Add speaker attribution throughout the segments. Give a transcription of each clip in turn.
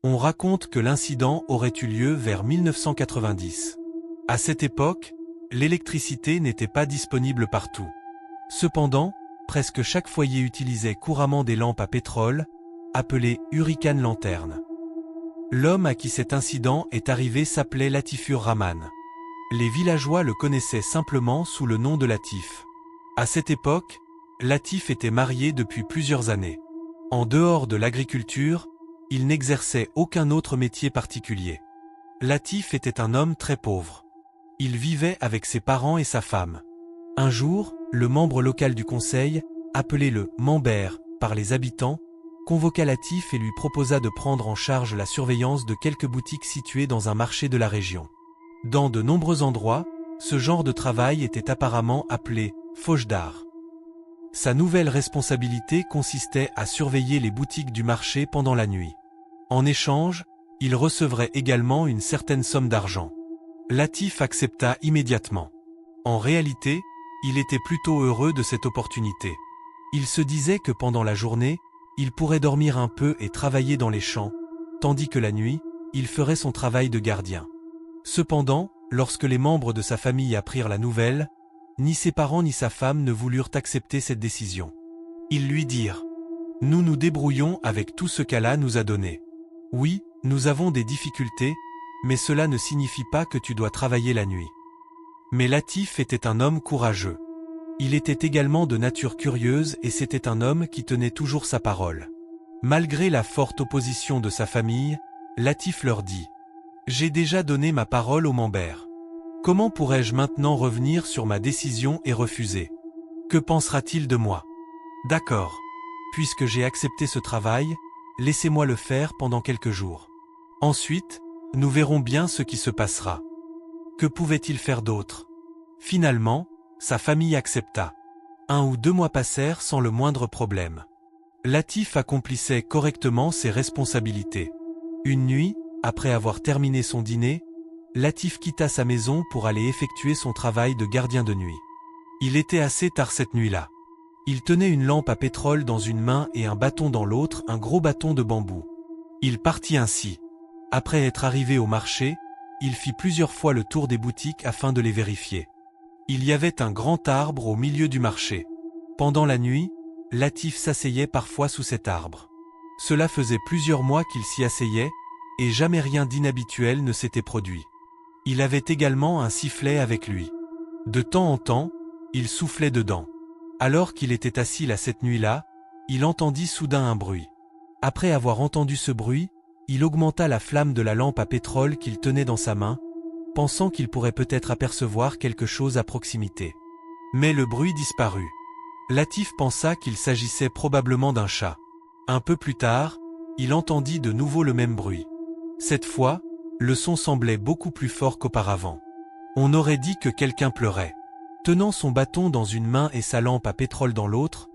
Speaker 1: On raconte que l'incident aurait eu lieu vers 1990. À cette époque, l'électricité n'était pas disponible partout. Cependant, presque chaque foyer utilisait couramment des lampes à pétrole, appelées Hurricane Lanterne. L'homme à qui cet incident est arrivé s'appelait Latifur Rahman. Les villageois le connaissaient simplement sous le nom de Latif. À cette époque, Latif était marié depuis plusieurs années. En dehors de l'agriculture, il n'exerçait aucun autre métier particulier. Latif était un homme très pauvre. Il vivait avec ses parents et sa femme. Un jour, le membre local du conseil, appelé le « Mambert » par les habitants, convoqua Latif et lui proposa de prendre en charge la surveillance de quelques boutiques situées dans un marché de la région. Dans de nombreux endroits, ce genre de travail était apparemment appelé « fauche-d'art ». Sa nouvelle responsabilité consistait à surveiller les boutiques du marché pendant la nuit. En échange, il recevrait également une certaine somme d'argent. Latif accepta immédiatement. En réalité, il était plutôt heureux de cette opportunité. Il se disait que pendant la journée, il pourrait dormir un peu et travailler dans les champs, tandis que la nuit, il ferait son travail de gardien. Cependant, lorsque les membres de sa famille apprirent la nouvelle, ni ses parents ni sa femme ne voulurent accepter cette décision. Ils lui dirent « Nous nous débrouillons avec tout ce qu'Allah nous a donné. Oui, nous avons des difficultés, mais cela ne signifie pas que tu dois travailler la nuit. » Mais Latif était un homme courageux. Il était également de nature curieuse et c'était un homme qui tenait toujours sa parole. Malgré la forte opposition de sa famille, Latif leur dit « J'ai déjà donné ma parole au Mambert. Comment pourrais-je maintenant revenir sur ma décision et refuser? Que pensera-t-il de moi? D'accord. Puisque j'ai accepté ce travail, laissez-moi le faire pendant quelques jours. Ensuite, nous verrons bien ce qui se passera. » Que pouvait-il faire d'autre? Finalement, sa famille accepta. 1 ou 2 mois passèrent sans le moindre problème. Latif accomplissait correctement ses responsabilités. Une nuit, après avoir terminé son dîner, Latif quitta sa maison pour aller effectuer son travail de gardien de nuit. Il était assez tard cette nuit-là. Il tenait une lampe à pétrole dans une main et un bâton dans l'autre, un gros bâton de bambou. Il partit ainsi. Après être arrivé au marché, il fit plusieurs fois le tour des boutiques afin de les vérifier. Il y avait un grand arbre au milieu du marché. Pendant la nuit, Latif s'asseyait parfois sous cet arbre. Cela faisait plusieurs mois qu'il s'y asseyait, et jamais rien d'inhabituel ne s'était produit. Il avait également un sifflet avec lui. De temps en temps, il soufflait dedans. Alors qu'il était assis là cette nuit-là, il entendit soudain un bruit. Après avoir entendu ce bruit, il augmenta la flamme de la lampe à pétrole qu'il tenait dans sa main, pensant qu'il pourrait peut-être apercevoir quelque chose à proximité. Mais le bruit disparut. Latif pensa qu'il s'agissait probablement d'un chat. Un peu plus tard, il entendit de nouveau le même bruit. Cette fois, le son semblait beaucoup plus fort qu'auparavant. On aurait dit que quelqu'un pleurait. Tenant son bâton dans une main et sa lampe à pétrole dans l'autre,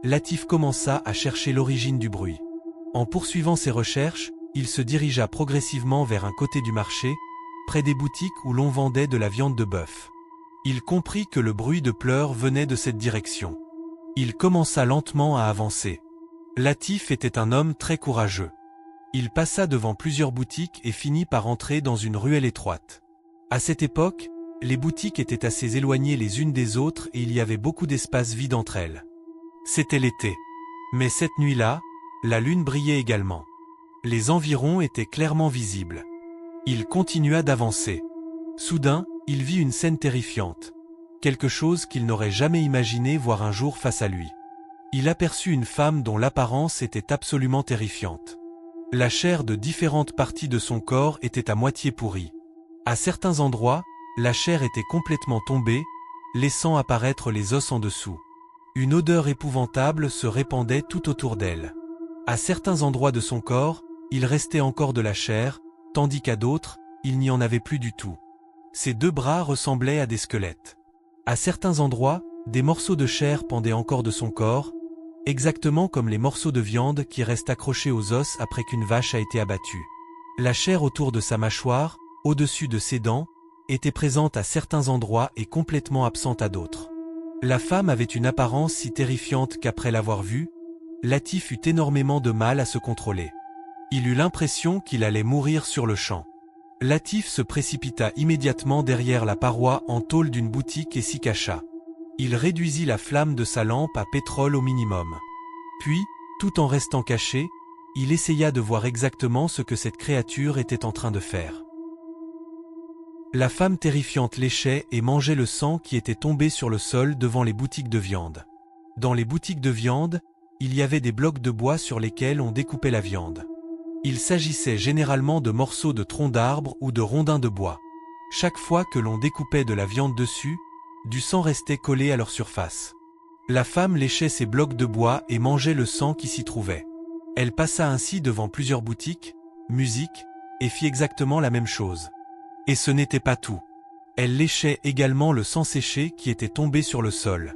Speaker 1: Latif commença à chercher l'origine du bruit. En poursuivant ses recherches, il se dirigea progressivement vers un côté du marché, près des boutiques où l'on vendait de la viande de bœuf. Il comprit que le bruit de pleurs venait de cette direction. Il commença lentement à avancer. Latif était un homme très courageux. Il passa devant plusieurs boutiques et finit par entrer dans une ruelle étroite. À cette époque, les boutiques étaient assez éloignées les unes des autres et il y avait beaucoup d'espace vide entre elles. C'était l'été. Mais cette nuit-là, la lune brillait également. Les environs étaient clairement visibles. Il continua d'avancer. Soudain, il vit une scène terrifiante. Quelque chose qu'il n'aurait jamais imaginé voir un jour face à lui. Il aperçut une femme dont l'apparence était absolument terrifiante. La chair de différentes parties de son corps était à moitié pourrie. À certains endroits, la chair était complètement tombée, laissant apparaître les os en dessous. Une odeur épouvantable se répandait tout autour d'elle. À certains endroits de son corps, il restait encore de la chair, tandis qu'à d'autres, il n'y en avait plus du tout. Ses 2 bras ressemblaient à des squelettes. À certains endroits, des morceaux de chair pendaient encore de son corps, exactement comme les morceaux de viande qui restent accrochés aux os après qu'une vache a été abattue. La chair autour de sa mâchoire, au-dessus de ses dents, était présente à certains endroits et complètement absente à d'autres. La femme avait une apparence si terrifiante qu'après l'avoir vue, Latif eut énormément de mal à se contrôler. Il eut l'impression qu'il allait mourir sur le champ. Latif se précipita immédiatement derrière la paroi en tôle d'une boutique et s'y cacha. Il réduisit la flamme de sa lampe à pétrole au minimum. Puis, tout en restant caché, il essaya de voir exactement ce que cette créature était en train de faire. La femme terrifiante léchait et mangeait le sang qui était tombé sur le sol devant les boutiques de viande. Dans les boutiques de viande, il y avait des blocs de bois sur lesquels on découpait la viande. Il s'agissait généralement de morceaux de troncs d'arbres ou de rondins de bois. Chaque fois que l'on découpait de la viande dessus, du sang restait collé à leur surface. La femme léchait ces blocs de bois et mangeait le sang qui s'y trouvait. Elle passa ainsi devant plusieurs boutiques, musiques, et fit exactement la même chose. Et ce n'était pas tout. Elle léchait également le sang séché qui était tombé sur le sol.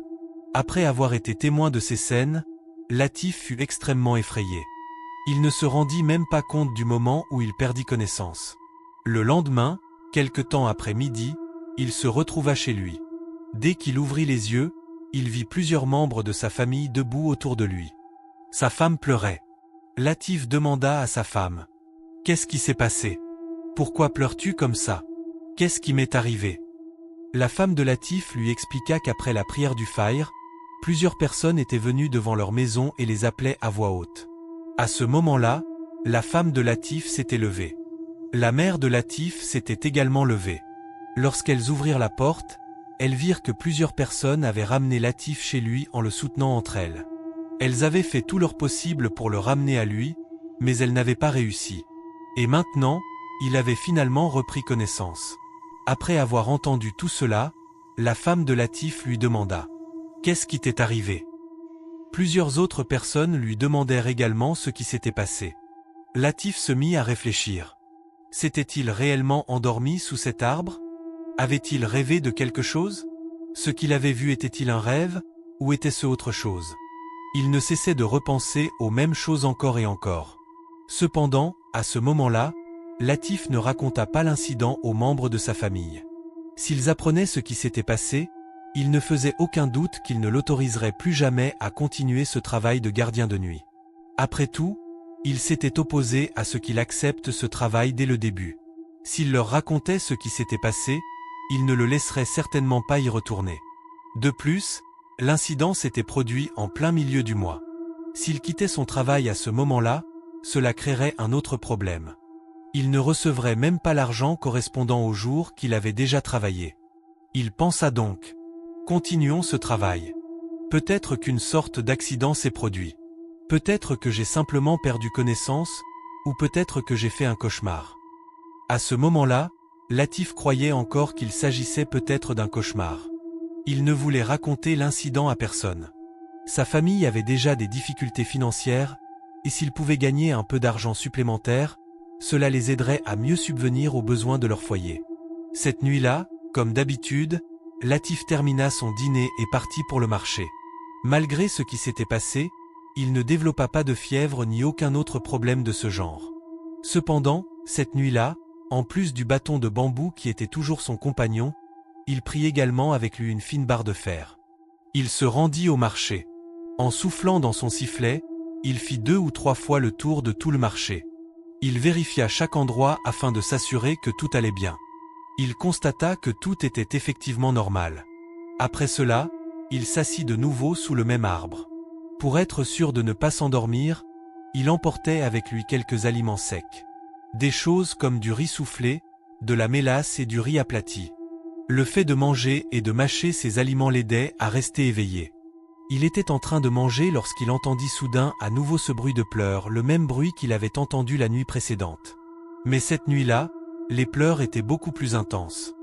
Speaker 1: Après avoir été témoin de ces scènes, Latif fut extrêmement effrayé. Il ne se rendit même pas compte du moment où il perdit connaissance. Le lendemain, quelque temps après midi, il se retrouva chez lui. Dès qu'il ouvrit les yeux, il vit plusieurs membres de sa famille debout autour de lui. Sa femme pleurait. Latif demanda à sa femme: « Qu'est-ce qui s'est passé? Pourquoi pleures-tu comme ça? Qu'est-ce qui m'est arrivé ?» La femme de Latif lui expliqua qu'après la prière du Fajr, plusieurs personnes étaient venues devant leur maison et les appelaient à voix haute. À ce moment-là, la femme de Latif s'était levée. La mère de Latif s'était également levée. Lorsqu'elles ouvrirent la porte, elles virent que plusieurs personnes avaient ramené Latif chez lui en le soutenant entre elles. Elles avaient fait tout leur possible pour le ramener à lui, mais elles n'avaient pas réussi. Et maintenant, il avait finalement repris connaissance. Après avoir entendu tout cela, la femme de Latif lui demanda: « Qu'est-ce qui t'est arrivé ?» Plusieurs autres personnes lui demandèrent également ce qui s'était passé. Latif se mit à réfléchir. S'était-il réellement endormi sous cet arbre? Avait-il rêvé de quelque chose? Ce qu'il avait vu était-il un rêve, ou était-ce autre chose? Il ne cessait de repenser aux mêmes choses encore et encore. Cependant, à ce moment-là, Latif ne raconta pas l'incident aux membres de sa famille. S'ils apprenaient ce qui s'était passé, il ne faisait aucun doute qu'ils ne l'autoriseraient plus jamais à continuer ce travail de gardien de nuit. Après tout, il s'était opposé à ce qu'il accepte ce travail dès le début. S'il leur racontait ce qui s'était passé, il ne le laisserait certainement pas y retourner. De plus, l'incident s'était produit en plein milieu du mois. S'il quittait son travail à ce moment-là, cela créerait un autre problème. Il ne recevrait même pas l'argent correspondant au jour qu'il avait déjà travaillé. Il pensa donc: continuons ce travail. Peut-être qu'une sorte d'accident s'est produit. Peut-être que j'ai simplement perdu connaissance, ou peut-être que j'ai fait un cauchemar. À ce moment-là, Latif croyait encore qu'il s'agissait peut-être d'un cauchemar. Il ne voulait raconter l'incident à personne. Sa famille avait déjà des difficultés financières, et s'il pouvait gagner un peu d'argent supplémentaire, cela les aiderait à mieux subvenir aux besoins de leur foyer. Cette nuit-là, comme d'habitude, Latif termina son dîner et partit pour le marché. Malgré ce qui s'était passé, il ne développa pas de fièvre ni aucun autre problème de ce genre. Cependant, cette nuit-là, en plus du bâton de bambou qui était toujours son compagnon, il prit également avec lui une fine barre de fer. Il se rendit au marché. En soufflant dans son sifflet, il fit 2 ou 3 fois le tour de tout le marché. Il vérifia chaque endroit afin de s'assurer que tout allait bien. Il constata que tout était effectivement normal. Après cela, il s'assit de nouveau sous le même arbre. Pour être sûr de ne pas s'endormir, il emportait avec lui quelques aliments secs. Des choses comme du riz soufflé, de la mélasse et du riz aplati. Le fait de manger et de mâcher ces aliments l'aidait à rester éveillé. Il était en train de manger lorsqu'il entendit soudain à nouveau ce bruit de pleurs, le même bruit qu'il avait entendu la nuit précédente. Mais cette nuit-là, les pleurs étaient beaucoup plus intenses.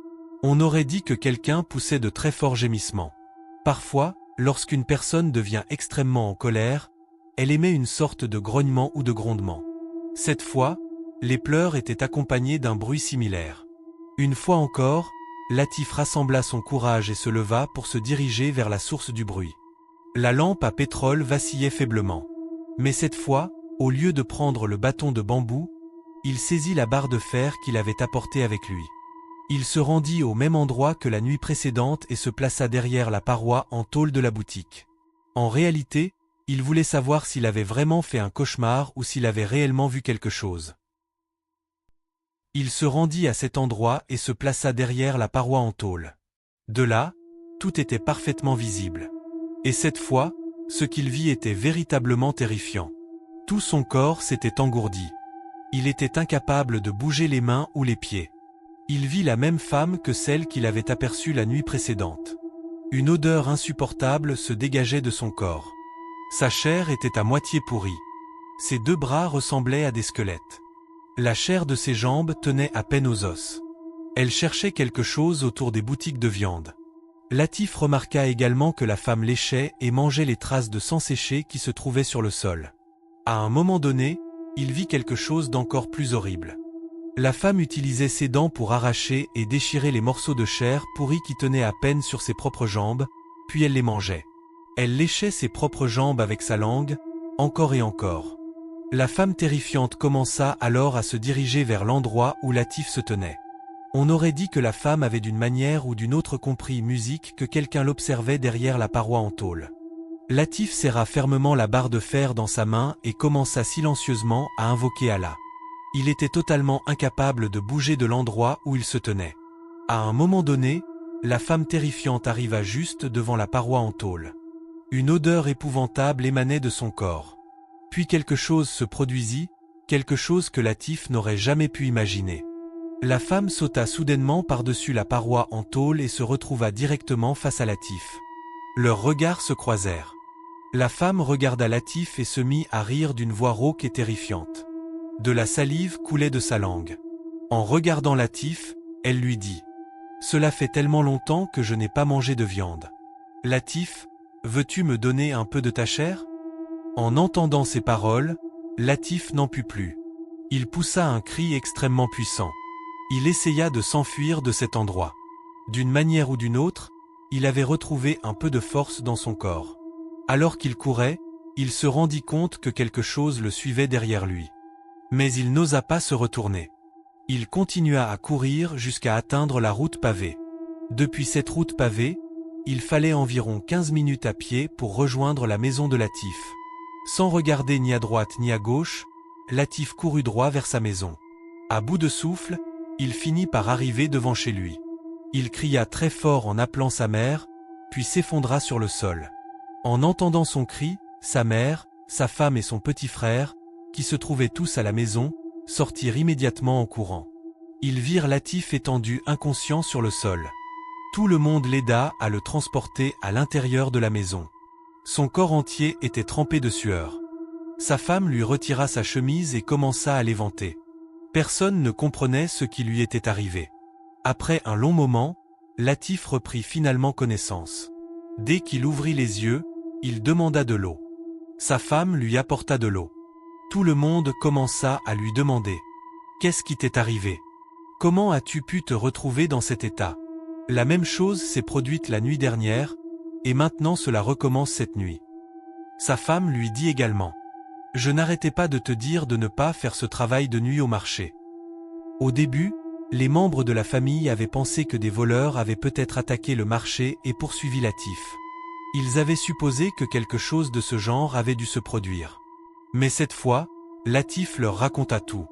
Speaker 1: On aurait dit que quelqu'un poussait de très forts gémissements. Parfois, lorsqu'une personne devient extrêmement en colère, elle émet une sorte de grognement ou de grondement. Cette fois, les pleurs étaient accompagnés d'un bruit similaire. Une fois encore, Latif rassembla son courage et se leva pour se diriger vers la source du bruit. La lampe à pétrole vacillait faiblement. Mais cette fois, au lieu de prendre le bâton de bambou, il saisit la barre de fer qu'il avait apportée avec lui. Il se rendit au même endroit que la nuit précédente et se plaça derrière la paroi en tôle de la boutique. En réalité, Il voulait savoir s'il avait vraiment fait un cauchemar ou s'il avait réellement vu quelque chose. Il se rendit à cet endroit et se plaça derrière la paroi en tôle. De là, tout était parfaitement visible. Et cette fois, ce qu'il vit était véritablement terrifiant. Tout son corps s'était engourdi. Il était incapable de bouger les mains ou les pieds. Il vit la même femme que celle qu'il avait aperçue la nuit précédente. Une odeur insupportable se dégageait de son corps. Sa chair était à moitié pourrie. Ses 2 bras ressemblaient à des squelettes. La chair de ses jambes tenait à peine aux os. Elle cherchait quelque chose autour des boutiques de viande. Latif remarqua également que la femme léchait et mangeait les traces de sang séché qui se trouvaient sur le sol. À un moment donné, il vit quelque chose d'encore plus horrible. La femme utilisait ses dents pour arracher et déchirer les morceaux de chair pourris qui tenaient à peine sur ses propres jambes, puis elle les mangeait. Elle léchait ses propres jambes avec sa langue, encore et encore. La femme terrifiante commença alors à se diriger vers l'endroit où Latif se tenait. On aurait dit que la femme avait d'une manière ou d'une autre compris musique que quelqu'un l'observait derrière la paroi en tôle. Latif serra fermement la barre de fer dans sa main et commença silencieusement à invoquer Allah. Il était totalement incapable de bouger de l'endroit où il se tenait. À un moment donné, la femme terrifiante arriva juste devant la paroi en tôle. Une odeur épouvantable émanait de son corps. Puis quelque chose se produisit, quelque chose que Latif n'aurait jamais pu imaginer. La femme sauta soudainement par-dessus la paroi en tôle et se retrouva directement face à Latif. Leurs regards se croisèrent. La femme regarda Latif et se mit à rire d'une voix rauque et terrifiante. De la salive coulait de sa langue. En regardant Latif, elle lui dit « Cela fait tellement longtemps que je n'ai pas mangé de viande. Latif, veux-tu me donner un peu de ta chair ?» En entendant ces paroles, Latif n'en put plus. Il poussa un cri extrêmement puissant. Il essaya de s'enfuir de cet endroit. D'une manière ou d'une autre, il avait retrouvé un peu de force dans son corps. Alors qu'il courait, il se rendit compte que quelque chose le suivait derrière lui. Mais il n'osa pas se retourner. Il continua à courir jusqu'à atteindre la route pavée. Depuis cette route pavée, il fallait environ 15 minutes à pied pour rejoindre la maison de Latif. Sans regarder ni à droite ni à gauche, Latif courut droit vers sa maison. À bout de souffle, il finit par arriver devant chez lui. Il cria très fort en appelant sa mère, puis s'effondra sur le sol. En entendant son cri, sa mère, sa femme et son petit frère, qui se trouvaient tous à la maison, sortirent immédiatement en courant. Ils virent Latif étendu inconscient sur le sol. Tout le monde l'aida à le transporter à l'intérieur de la maison. Son corps entier était trempé de sueur. Sa femme lui retira sa chemise et commença à l'éventer. Personne ne comprenait ce qui lui était arrivé. Après un long moment, Latif reprit finalement connaissance. Dès qu'il ouvrit les yeux, il demanda de l'eau. Sa femme lui apporta de l'eau. Tout le monde commença à lui demander « Qu'est-ce qui t'est arrivé? Comment as-tu pu te retrouver dans cet état? La même chose s'est produite la nuit dernière, et maintenant cela recommence cette nuit. » Sa femme lui dit également « Je n'arrêtais pas de te dire de ne pas faire ce travail de nuit au marché. » Au début, les membres de la famille avaient pensé que des voleurs avaient peut-être attaqué le marché et poursuivi Latif. Ils avaient supposé que quelque chose de ce genre avait dû se produire. Mais cette fois, Latif leur raconta tout.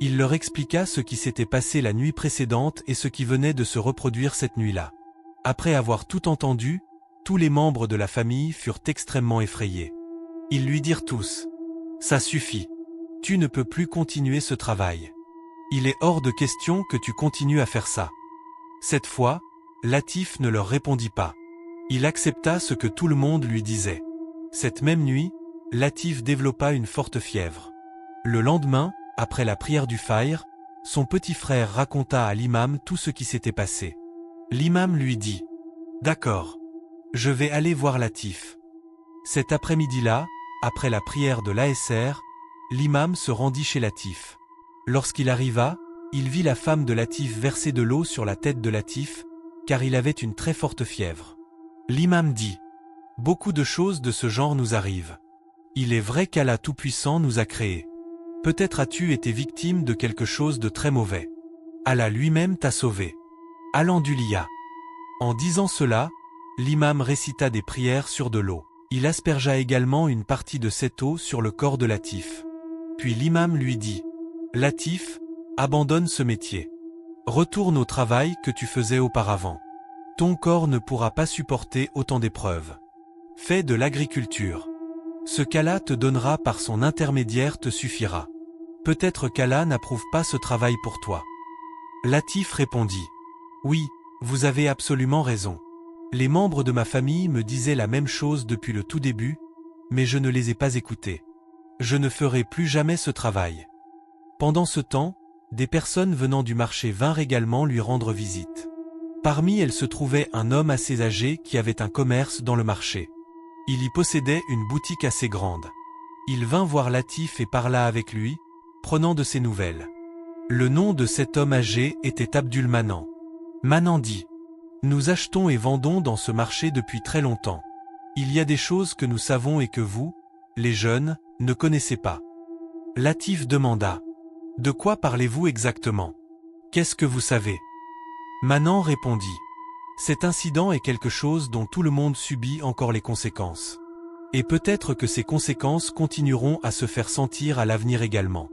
Speaker 1: Il leur expliqua ce qui s'était passé la nuit précédente et ce qui venait de se reproduire cette nuit-là. Après avoir tout entendu, tous les membres de la famille furent extrêmement effrayés. Ils lui dirent tous « Ça suffit. Tu ne peux plus continuer ce travail. Il est hors de question que tu continues à faire ça. » Cette fois, Latif ne leur répondit pas. Il accepta ce que tout le monde lui disait. Cette même nuit, Latif développa une forte fièvre. Le lendemain, après la prière du Fajr, son petit frère raconta à l'imam tout ce qui s'était passé. L'imam lui dit « D'accord. Je vais aller voir Latif. » Cet après-midi-là, après la prière de l'Asr, l'imam se rendit chez Latif. Lorsqu'il arriva, il vit la femme de Latif verser de l'eau sur la tête de Latif, car il avait une très forte fièvre. L'imam dit « Beaucoup de choses de ce genre nous arrivent. Il est vrai qu'Allah Tout-Puissant nous a créés. Peut-être as-tu été victime de quelque chose de très mauvais. Allah lui-même t'a sauvé. Alhamdulillah. » En disant cela, l'imam récita des prières sur de l'eau. Il aspergea également une partie de cette eau sur le corps de Latif. Puis l'imam lui dit « Latif, abandonne ce métier. Retourne au travail que tu faisais auparavant. Ton corps ne pourra pas supporter autant d'épreuves. Fais de l'agriculture. Ce qu'Allah te donnera par son intermédiaire te suffira. Peut-être qu'Allah n'approuve pas ce travail pour toi. » Latif répondit « Oui, vous avez absolument raison. Les membres de ma famille me disaient la même chose depuis le tout début, mais je ne les ai pas écoutés. Je ne ferai plus jamais ce travail. » Pendant ce temps, des personnes venant du marché vinrent également lui rendre visite. Parmi elles se trouvait un homme assez âgé qui avait un commerce dans le marché. Il y possédait une boutique assez grande. Il vint voir Latif et parla avec lui, prenant de ses nouvelles. Le nom de cet homme âgé était Abdul Manan. Manan dit « Nous achetons et vendons dans ce marché depuis très longtemps. Il y a des choses que nous savons et que vous, les jeunes, ne connaissez pas. » Latif demanda « De quoi parlez-vous exactement? Qu'est-ce que vous savez ?» Manan répondit « Cet incident est quelque chose dont tout le monde subit encore les conséquences. Et peut-être que ces conséquences continueront à se faire sentir à l'avenir également. »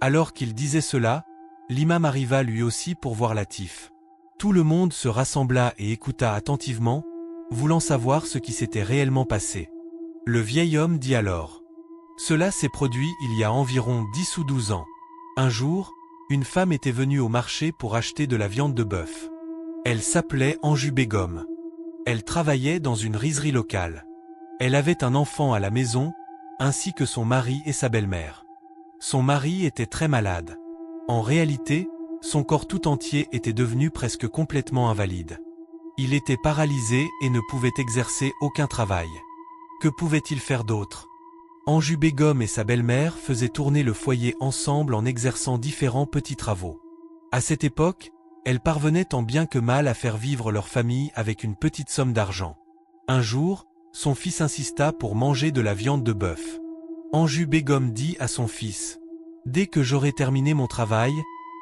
Speaker 1: Alors qu'il disait cela, l'imam arriva lui aussi pour voir Latif. Tout le monde se rassembla et écouta attentivement, voulant savoir ce qui s'était réellement passé. Le vieil homme dit alors « Cela s'est produit il y a environ 10 ou 12 ans. Un jour, une femme était venue au marché pour acheter de la viande de bœuf. Elle s'appelait Anju Begum. Elle travaillait dans une rizerie locale. Elle avait un enfant à la maison, ainsi que son mari et sa belle-mère. Son mari était très malade. En réalité, son corps tout entier était devenu presque complètement invalide. Il était paralysé et ne pouvait exercer aucun travail. Que pouvait-il faire d'autre? Anju Begum et sa belle-mère faisaient tourner le foyer ensemble en exerçant différents petits travaux. À cette époque, elles parvenaient tant bien que mal à faire vivre leur famille avec une petite somme d'argent. Un jour, son fils insista pour manger de la viande de bœuf. Anju Begum dit à son fils « Dès que j'aurai terminé mon travail,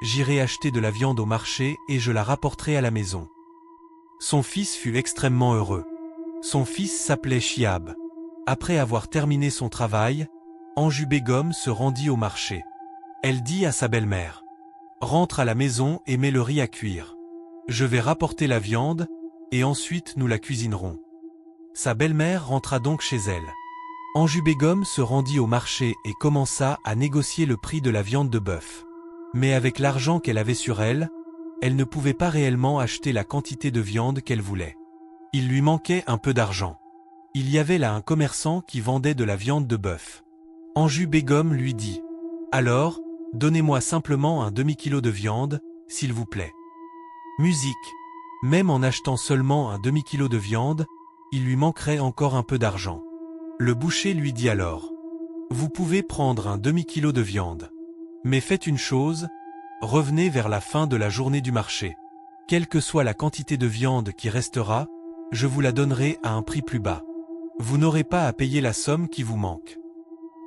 Speaker 1: j'irai acheter de la viande au marché et je la rapporterai à la maison. » Son fils fut extrêmement heureux. Son fils s'appelait Chiab. Après avoir terminé son travail, Anju Begum se rendit au marché. Elle dit à sa belle-mère « Rentre à la maison et mets le riz à cuire. Je vais rapporter la viande, et ensuite nous la cuisinerons. » Sa belle-mère rentra donc chez elle. Anju Begum se rendit au marché et commença à négocier le prix de la viande de bœuf. Mais avec l'argent qu'elle avait sur elle, elle ne pouvait pas réellement acheter la quantité de viande qu'elle voulait. Il lui manquait un peu d'argent. Il y avait là un commerçant qui vendait de la viande de bœuf. Anju Begum lui dit « Alors, donnez-moi simplement un demi-kilo de viande, s'il vous plaît. » Musique. Même en achetant seulement un demi-kilo de viande, il lui manquerait encore un peu d'argent. Le boucher lui dit alors « Vous pouvez prendre un demi-kilo de viande. Mais faites une chose, revenez vers la fin de la journée du marché. Quelle que soit la quantité de viande qui restera, je vous la donnerai à un prix plus bas. Vous n'aurez pas à payer la somme qui vous manque. »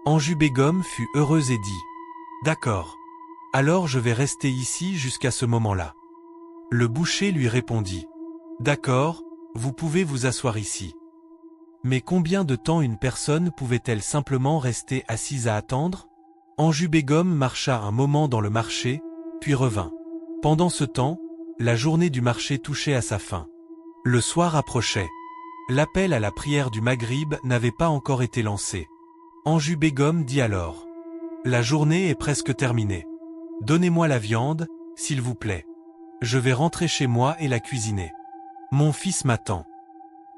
Speaker 1: Anju Begum fut heureuse et dit « D'accord. Alors je vais rester ici jusqu'à ce moment-là. » Le boucher lui répondit « D'accord, vous pouvez vous asseoir ici. » Mais combien de temps une personne pouvait-elle simplement rester assise à attendre? Anju Begum marcha un moment dans le marché, puis revint. Pendant ce temps, la journée du marché touchait à sa fin. Le soir approchait. L'appel à la prière du Maghrib n'avait pas encore été lancé. Anju Begum dit alors « La journée est presque terminée. Donnez-moi la viande, s'il vous plaît. Je vais rentrer chez moi et la cuisiner. Mon fils m'attend. »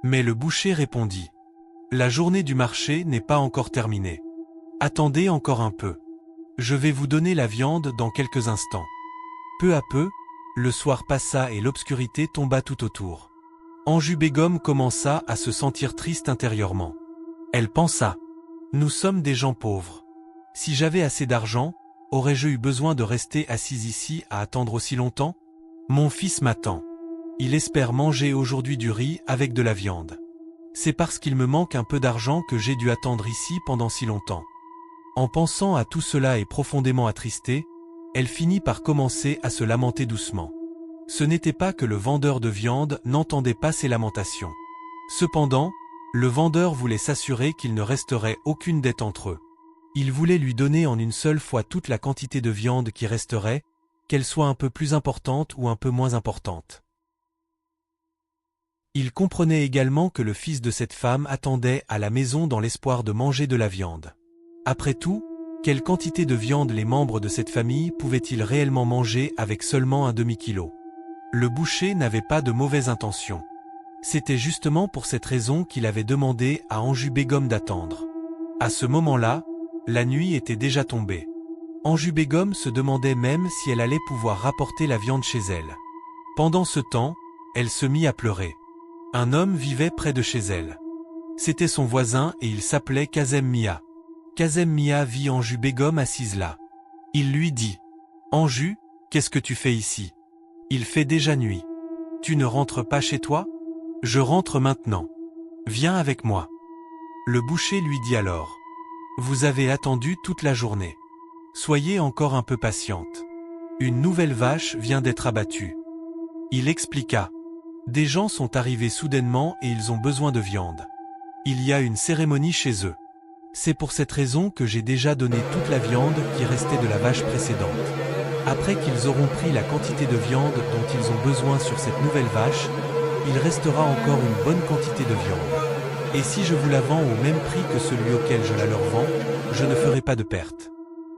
Speaker 1: Mais le boucher répondit « La journée du marché n'est pas encore terminée. Attendez encore un peu. Je vais vous donner la viande dans quelques instants. » Peu à peu, le soir passa et l'obscurité tomba tout autour. Anju Begum commença à se sentir triste intérieurement. Elle pensa « Nous sommes des gens pauvres. Si j'avais assez d'argent, aurais-je eu besoin de rester assise ici à attendre aussi longtemps? Mon fils m'attend. Il espère manger aujourd'hui du riz avec de la viande. C'est parce qu'il me manque un peu d'argent que j'ai dû attendre ici pendant si longtemps. » En pensant à tout cela et profondément attristée, elle finit par commencer à se lamenter doucement. Ce n'était pas que le vendeur de viande n'entendait pas ses lamentations. Cependant, Le vendeur voulait s'assurer qu'il ne resterait aucune dette entre eux. Il voulait lui donner en une seule fois toute la quantité de viande qui resterait, qu'elle soit un peu plus importante ou un peu moins importante. Il comprenait également que le fils de cette femme attendait à la maison dans l'espoir de manger de la viande. Après tout, quelle quantité de viande les membres de cette famille pouvaient-ils réellement manger avec seulement un demi-kilo? Le boucher n'avait pas de mauvaises intentions. C'était justement pour cette raison qu'il avait demandé à Anjou Begum d'attendre. À ce moment-là, la nuit était déjà tombée. Anjou Begum se demandait même si elle allait pouvoir rapporter la viande chez elle. Pendant ce temps, elle se mit à pleurer. Un homme vivait près de chez elle. C'était son voisin et il s'appelait Kazem Mia. Kazem Mia vit Anjou Begum assise là. Il lui dit « Anjou, qu'est-ce que tu fais ici? Il fait déjà nuit. Tu ne rentres pas chez toi? Je rentre maintenant. Viens avec moi. » Le boucher lui dit alors « Vous avez attendu toute la journée. Soyez encore un peu patiente. Une nouvelle vache vient d'être abattue. » Il expliqua « Des gens sont arrivés soudainement et ils ont besoin de viande. Il y a une cérémonie chez eux. C'est pour cette raison que j'ai déjà donné toute la viande qui restait de la vache précédente. Après qu'ils auront pris la quantité de viande dont ils ont besoin sur cette nouvelle vache, il restera encore une bonne quantité de viande. Et si je vous la vends au même prix que celui auquel je la leur vends, je ne ferai pas de perte.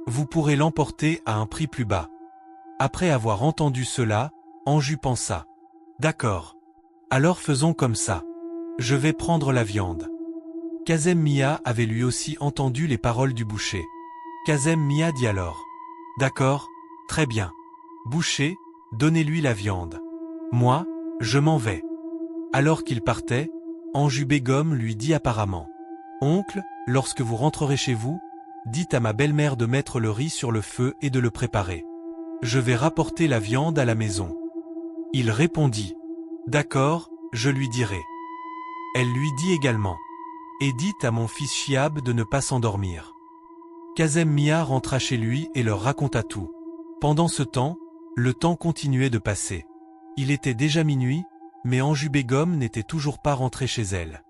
Speaker 1: Vous pourrez l'emporter à un prix plus bas. » Après avoir entendu cela, Anjou pensa « D'accord. Alors faisons comme ça. Je vais prendre la viande. » Kazem Mia avait lui aussi entendu les paroles du boucher. Kazem Mia dit alors « D'accord, très bien. Boucher, donnez-lui la viande. Moi, je m'en vais. » Alors qu'il partait, Anjou Begum lui dit apparemment « Oncle, lorsque vous rentrerez chez vous, dites à ma belle-mère de mettre le riz sur le feu et de le préparer. Je vais rapporter la viande à la maison. » Il répondit « D'accord, je lui dirai. » Elle lui dit également « Et dites à mon fils Chiab de ne pas s'endormir. » Kazem Mia rentra chez lui et leur raconta tout. Pendant ce temps, le temps continuait de passer. Il était déjà minuit, mais Anjou Begum n'était toujours pas rentrée chez elle.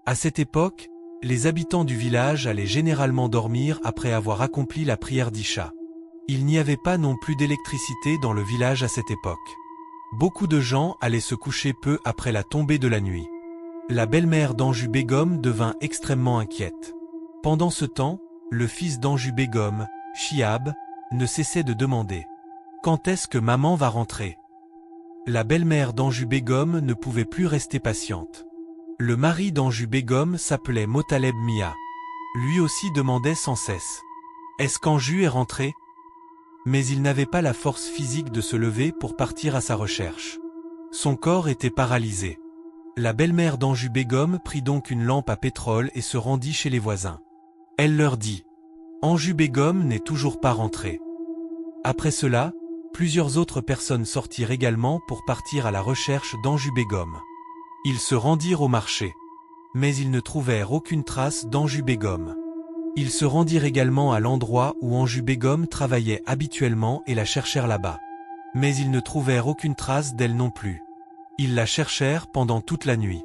Speaker 1: À cette époque, les habitants du village allaient généralement dormir après avoir accompli la prière d'Isha. Il n'y avait pas non plus d'électricité dans le village à cette époque. Beaucoup de gens allaient se coucher peu après la tombée de la nuit. La belle-mère d'Anjou Begum devint extrêmement inquiète. Pendant ce temps, le fils d'Anjou Begum, Chiab, ne cessait de demander « Quand est-ce que maman va rentrer ?» La belle-mère d'Anjou Begum ne pouvait plus rester patiente. Le mari d'Anjou Begum s'appelait Motaleb Mia. Lui aussi demandait sans cesse « Est-ce qu'Anjou est rentré ?» Mais il n'avait pas la force physique de se lever pour partir à sa recherche. Son corps était paralysé. La belle-mère d'Anjou Begum prit donc une lampe à pétrole et se rendit chez les voisins. Elle leur dit « Anjou Begum n'est toujours pas rentré. » Après cela, plusieurs autres personnes sortirent également pour partir à la recherche d'Anjou Begum. Ils se rendirent au marché. Mais ils ne trouvèrent aucune trace d'Anjou Begum. Ils se rendirent également à l'endroit où Anjou Begum travaillait habituellement et la cherchèrent là-bas. Mais ils ne trouvèrent aucune trace d'elle non plus. Ils la cherchèrent pendant toute la nuit.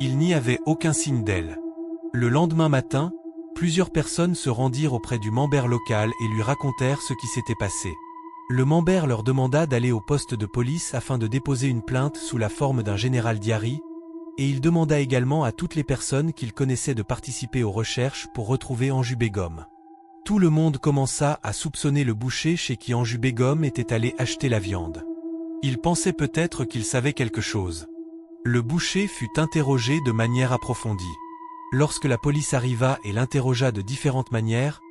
Speaker 1: Il n'y avait aucun signe d'elle. Le lendemain matin, plusieurs personnes se rendirent auprès du mambère local et lui racontèrent ce qui s'était passé. Le mambère leur demanda d'aller au poste de police afin de déposer une plainte sous la forme d'un général diary, et il demanda également à toutes les personnes qu'il connaissait de participer aux recherches pour retrouver Anjou Begum. Tout le monde commença à soupçonner le boucher chez qui Anjou Begum était allé acheter la viande. Il pensait peut-être qu'il savait quelque chose. Le boucher fut interrogé de manière approfondie. Lorsque la police arriva et l'interrogea de différentes manières,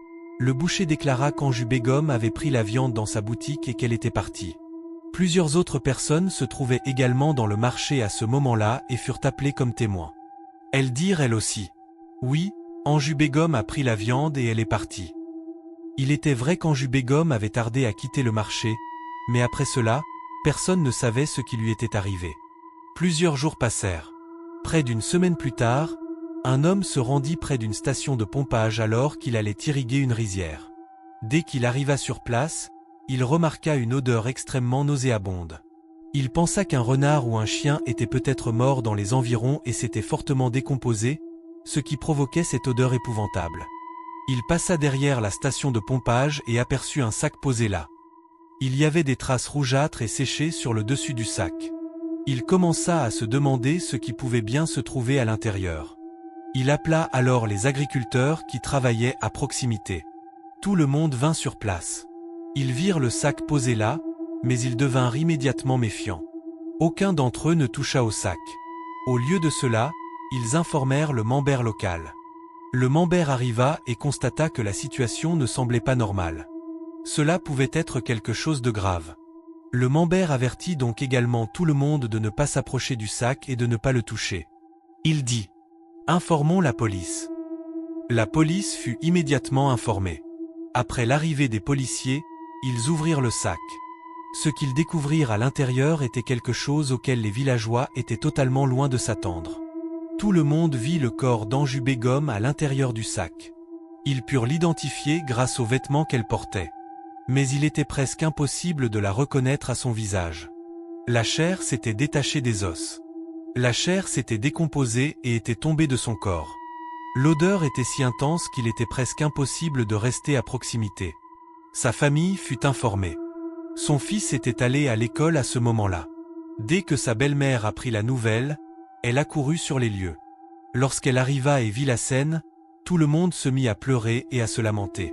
Speaker 1: le boucher déclara qu'Anjou Begum avait pris la viande dans sa boutique et qu'elle était partie. Plusieurs autres personnes se trouvaient également dans le marché à ce moment-là et furent appelées comme témoins. Elles dirent elles aussi « Oui, Anjou Begum a pris la viande et elle est partie. » Il était vrai qu'Anjou Begum avait tardé à quitter le marché, mais après cela, personne ne savait ce qui lui était arrivé. Plusieurs jours passèrent. Près d'une semaine plus tard, un homme se rendit près d'une station de pompage alors qu'il allait irriguer une rizière. Dès qu'il arriva sur place, il remarqua une odeur extrêmement nauséabonde. Il pensa qu'un renard ou un chien était peut-être mort dans les environs et s'était fortement décomposé, ce qui provoquait cette odeur épouvantable. Il passa derrière la station de pompage et aperçut un sac posé là. Il y avait des traces rougeâtres et séchées sur le dessus du sac. Il commença à se demander ce qui pouvait bien se trouver à l'intérieur. Il appela alors les agriculteurs qui travaillaient à proximité. Tout le monde vint sur place. Ils virent le sac posé là, mais ils devinrent immédiatement méfiants. Aucun d'entre eux ne toucha au sac. Au lieu de cela, ils informèrent le Mambert local. Le Mambert arriva et constata que la situation ne semblait pas normale. Cela pouvait être quelque chose de grave. Le Mambert avertit donc également tout le monde de ne pas s'approcher du sac et de ne pas le toucher. Il dit « Informons la police ». La police fut immédiatement informée. Après l'arrivée des policiers, ils ouvrirent le sac. Ce qu'ils découvrirent à l'intérieur était quelque chose auquel les villageois étaient totalement loin de s'attendre. Tout le monde vit le corps d'Anjou Begum à l'intérieur du sac. Ils purent l'identifier grâce aux vêtements qu'elle portait. Mais il était presque impossible de la reconnaître à son visage. La chair s'était détachée des os. La chair s'était décomposée et était tombée de son corps. L'odeur était si intense qu'il était presque impossible de rester à proximité. Sa famille fut informée. Son fils était allé à l'école à ce moment-là. Dès que sa belle-mère apprit la nouvelle, elle accourut sur les lieux. Lorsqu'elle arriva et vit la scène, tout le monde se mit à pleurer et à se lamenter.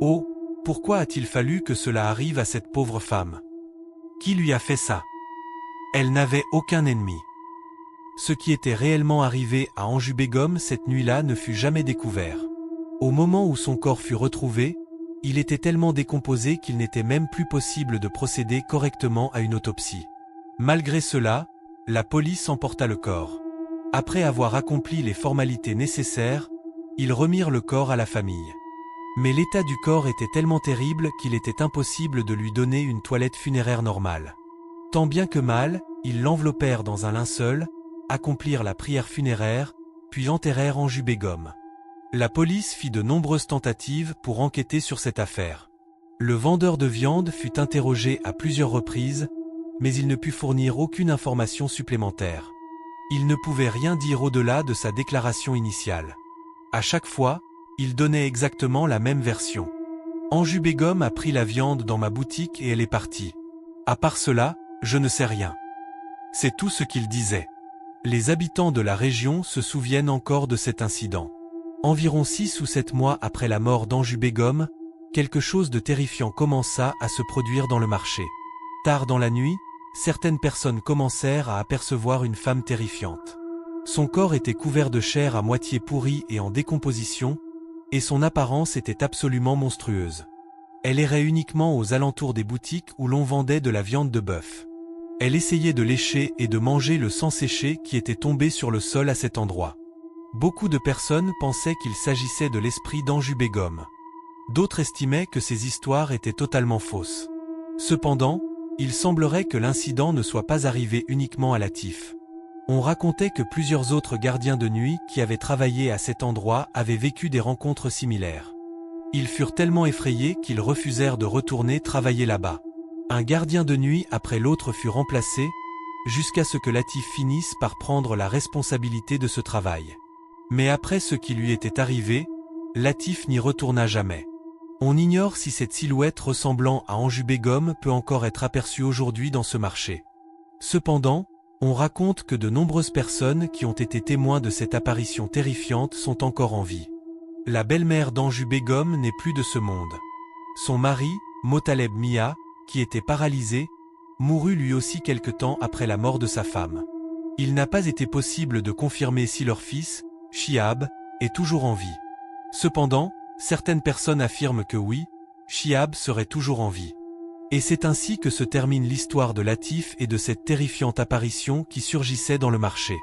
Speaker 1: Oh, pourquoi a-t-il fallu que cela arrive à cette pauvre femme? Qui lui a fait ça? Elle n'avait aucun ennemi. Ce qui était réellement arrivé à Anjou Begum cette nuit-là ne fut jamais découvert. Au moment où son corps fut retrouvé, il était tellement décomposé qu'il n'était même plus possible de procéder correctement à une autopsie. Malgré cela, la police emporta le corps. Après avoir accompli les formalités nécessaires, ils remirent le corps à la famille. Mais l'état du corps était tellement terrible qu'il était impossible de lui donner une toilette funéraire normale. Tant bien que mal, ils l'enveloppèrent dans un linceul, accomplirent la prière funéraire, puis enterrèrent Anjou Begum. La police fit de nombreuses tentatives pour enquêter sur cette affaire. Le vendeur de viande fut interrogé à plusieurs reprises, mais il ne put fournir aucune information supplémentaire. Il ne pouvait rien dire au-delà de sa déclaration initiale. À chaque fois, il donnait exactement la même version. Anjou Begum a pris la viande dans ma boutique et elle est partie. À part cela, je ne sais rien. C'est tout ce qu'il disait. Les habitants de la région se souviennent encore de cet incident. Environ 6 ou 7 mois après la mort d'Anjou Begum, quelque chose de terrifiant commença à se produire dans le marché. Tard dans la nuit, certaines personnes commencèrent à apercevoir une femme terrifiante. Son corps était couvert de chair à moitié pourrie et en décomposition, et son apparence était absolument monstrueuse. Elle errait uniquement aux alentours des boutiques où l'on vendait de la viande de bœuf. Elle essayait de lécher et de manger le sang séché qui était tombé sur le sol à cet endroit. Beaucoup de personnes pensaient qu'il s'agissait de l'esprit d'Anjou Begum. D'autres estimaient que ces histoires étaient totalement fausses. Cependant, il semblerait que l'incident ne soit pas arrivé uniquement à Latif. On racontait que plusieurs autres gardiens de nuit qui avaient travaillé à cet endroit avaient vécu des rencontres similaires. Ils furent tellement effrayés qu'ils refusèrent de retourner travailler là-bas. Un gardien de nuit après l'autre fut remplacé, jusqu'à ce que Latif finisse par prendre la responsabilité de ce travail. Mais après ce qui lui était arrivé, Latif n'y retourna jamais. On ignore si cette silhouette ressemblant à Anjou Begum peut encore être aperçue aujourd'hui dans ce marché. Cependant, on raconte que de nombreuses personnes qui ont été témoins de cette apparition terrifiante sont encore en vie. La belle-mère d'Anjou Begum n'est plus de ce monde. Son mari, Motaleb Mia, qui était paralysé, mourut lui aussi quelque temps après la mort de sa femme. Il n'a pas été possible de confirmer si leur fils, Chihab, est toujours en vie. Cependant, certaines personnes affirment que oui, Chihab serait toujours en vie. Et c'est ainsi que se termine l'histoire de Latif et de cette terrifiante apparition qui surgissait dans le marché.